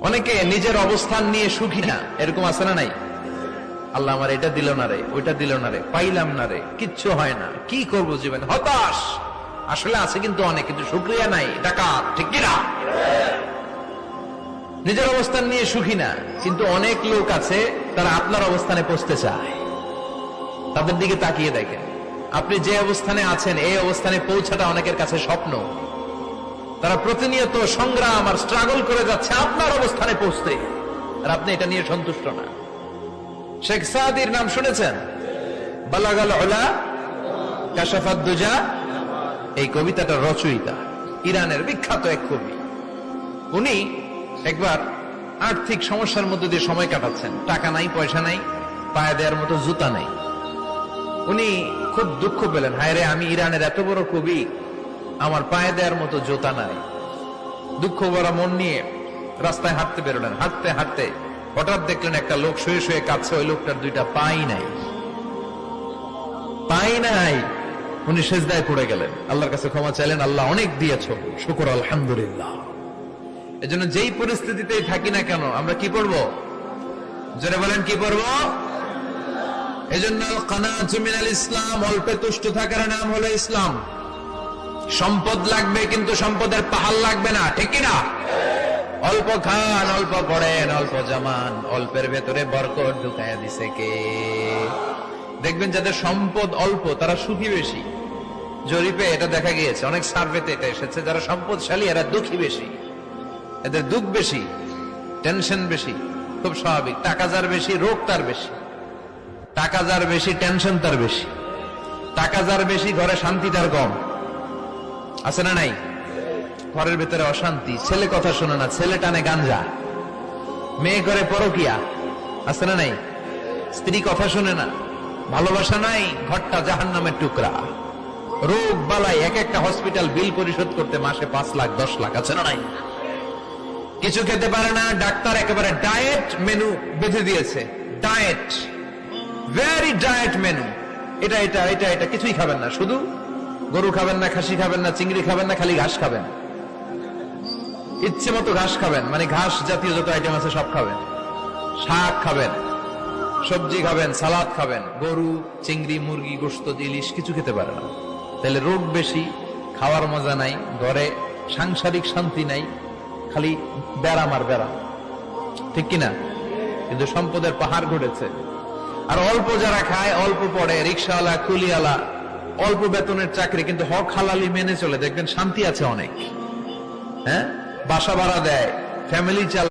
অনেকে নিজের অবস্থান নিয়ে সুখী না, এরকম আছে না নাই? আল্লাহ আমার এটা দিল না রে, ওইটা দিল না রে, পাইলাম না রে, কিচ্ছু হয় না, কি করবো জীবনে, হতাশ। আসলে আছে কিন্তু অনেক, কিন্তু শুকরিয়া নাই, ডাকাত, ঠিক কিনা? নিজের অবস্থান নিয়ে সুখী না, কিন্তু অনেক লোক আছে তারা আপনার অবস্থানে পৌঁছতে চায়। তাদের দিকে তাকিয়ে দেখেন, আপনি যে অবস্থানে আছেন এই অবস্থানে পৌঁছাটা অনেকের কাছে স্বপ্ন। তারা প্রতিনিয়ত সংগ্রাম আর স্ট্রাগল করে যাচ্ছে আপনার অবস্থানে পৌঁছতে, আর আপনি এটা নিয়ে সন্তুষ্ট না। শেখ সাদির নাম শুনেছেন? বালাগাল উলা কাশাফাত দুজা, এই কবিতাটা রচয়িতা ইরানের বিখ্যাত এক কবি। উনি একবার আর্থিক সমস্যার মধ্যে দিয়ে সময় কাটাচ্ছেন, টাকা নাই, পয়সা নাই, পায়ে দেওয়ার মতো জুতা নেই। উনি খুব দুঃখ পেলেন, হায় রে, আমি ইরানের এত বড় কবি, আমার পায়ে দেওয়ার মতো জুতা নাই। দুঃখ ভরা মন নিয়ে রাস্তায় হাঁটতে বেরোলেন। হাঁটতে হাঁটতে হঠাৎ দেখলেন একটা লোক শুয়ে শুয়ে কাঁদছে, ওই লোকটার দুইটা পাই নাই, পাই নাই। উনি সেজদায় পড়ে গেলেন, আল্লাহর কাছে ক্ষমা চাইলেন, আল্লাহ অনেক দিয়েছো, শুকর আলহামদুলিল্লাহ। এজন্য যেই পরিস্থিতিতেই থাকি না কেন আমরা কি পড়বো? জোরে বলেন, কি পড়বো? এজন্য কানাতু মিনাল ইসলাম, অল্পে তুষ্ট থাকার নাম হলো ইসলাম। সম্পদ লাগবে কিন্তু সম্পদের পাহাড় লাগবে না, ঠিক কিনা? অল্প খান, অল্প পড়েন, অল্প জমান, অল্পের ভেতরে বরকত ঢুকায়া দিছে কে? দেখবেন যাদের সম্পদ অল্প তারা সুখী বেশি। জরিপে এটা দেখা গিয়েছে, অনেক সার্ভেতে এটা এসেছে, যারা সম্পদশালী এরা দুঃখী বেশি, এদের দুঃখ বেশি, টেনশন বেশি। খুব স্বাভাবিক, টাকা যার বেশি রোগ তার বেশি, টাকা যার বেশি টেনশন তার বেশি, টাকা যার বেশি ঘরে শান্তি তার কম। আছে না নাই? ঘরের ভেতরে অশান্তি, ছেলে কথা শোনে না, ছেলে টানে গাঞ্জা, মেয়ে করে পরকিয়া। আছে না নাই? স্ত্রী কথা শোনে না, ভালোবাসা নাই, ঘরটা জাহান্নামের টুকরা। রোগ বালাই, এক একটা হসপিটাল বিল পরিশোধ করতে মাসে 5 লাখ 10 লাখ। আছে না নাই? কিছু খেতে পারে না, ডাক্তার একেবারে ডায়েট মেনু বেঁধে দিয়েছে। ডায়েট, ভেরি ডায়েট মেনু, এটা এটা এটা এটা কিছুই খাবেন না, শুধু গরু খাবেন না, খাসি খাবেন না, চিংড়ি খাবেন না, খালি ঘাস খাবেন। ইচ্ছে মতো ঘাস খাবেন, মানে ঘাস জাতীয় যত আইটেম আছে সব খাবেন। শাক খাবেন, সবজি খাবেন, সালাদ খাবেন। গরু, চিংড়ি, মুরগি, গোশত, ইলিশ কিছু খেতে পারে না। তাহলে রোগ বেশি, খাওয়ার মজা নাই, ঘরে সাংসারিক শান্তি নাই, খালি ব্যারাম আর ব্যারাম, ঠিক কিনা? কিন্তু সম্পদের পাহাড় ঘটেছে। আর অল্প যারা খায়, অল্প পড়ে, রিক্সাওয়ালা, কুলিওয়ালা, অল্প বেতনের চাকরি, কিন্তু হক হালালি মেনে চলে, দেখবেন শান্তি আছে অনেক। হ্যাঁ, বাসা ভাড়া দেয়, ফ্যামিলি চালায়।